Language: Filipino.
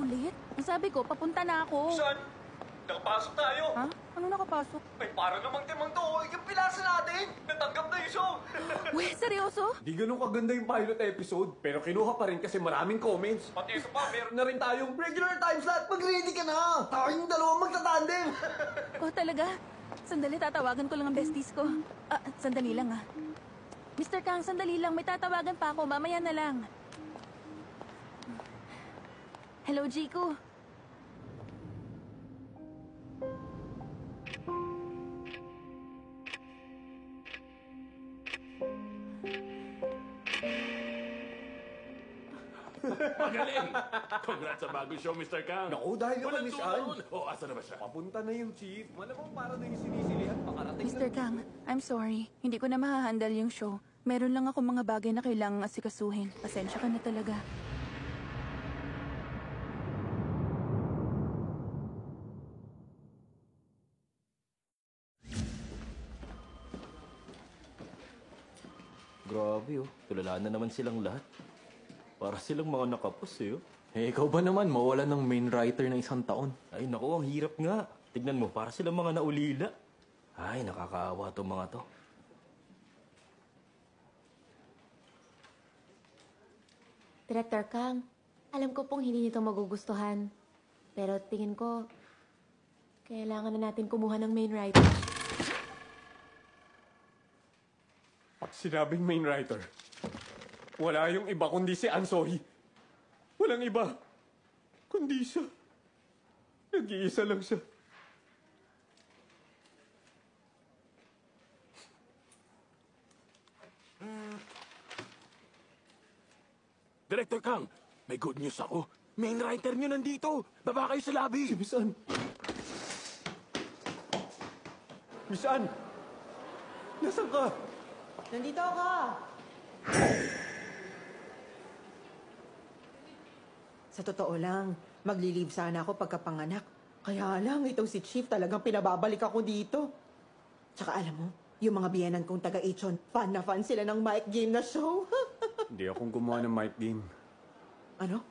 late? Ang sabi ko, papunta na ako. Saan? Nakapasok tayo. Ha? Ano nakapasok? Ay, para namang timang to. Yung pilasa natin. Natanggap na yung show. Uy, seryoso? Di ganun kaganda yung pilot episode, pero kinuha pa rin kasi maraming comments. Pati isa pa, meron Na rin tayong regular time slot. Mag-ready ka na! Tayong dalawang magtatandem! Oh, talaga? Sandali, tatawagan ko lang ang besties ko. Sandali lang Mr. Kang, sandali lang. May tatawagan pa ako. Mamaya na lang. Hello, Jiku. Magaling! Congrats sa bagong show, Mr. Kang. Naku, dahil naman, Miss Anne. Asa na ba siya? Papunta na yung chief. Malamang para na yung sinisilihan. Pakarating Mr. Kang, I'm sorry. Hindi ko na mahahandle yung show. Meron lang ako mga bagay na kailangang asikasuhin. Pasensya ka na talaga. Grabe tulala na naman silang lahat. Para silang mga nakapos Eh, ikaw ba naman mawalan ng main writer ng isang taon? Ay naku, ang hirap nga. Tignan mo, para silang mga naulila. Ay, nakakaawa tong mga to. Director Kang, alam ko pong hindi nito magugustuhan. Pero tingin ko, kailangan na natin kumuha ng main writer. Pag sinabing main writer, wala yung iba kundi si Ansohi. Walang iba, kundi siya. Nag-iisa lang siya. Director Kang, may good news ako. Main writer niyo nandito. Baba kayo sa lobby. Si Miss Anne. Miss Anne! Nasaan ka? Nandito ako! Sa totoo lang, magli-leave sana ako pagkapanganak. Kaya lang, itong si Chief talagang pinababalik ako dito. Tsaka alam mo, yung mga biyanan kong taga-Echon, fan na fan sila ng Mike Game na show. Hindi akong gumawa ng mic game. Ano?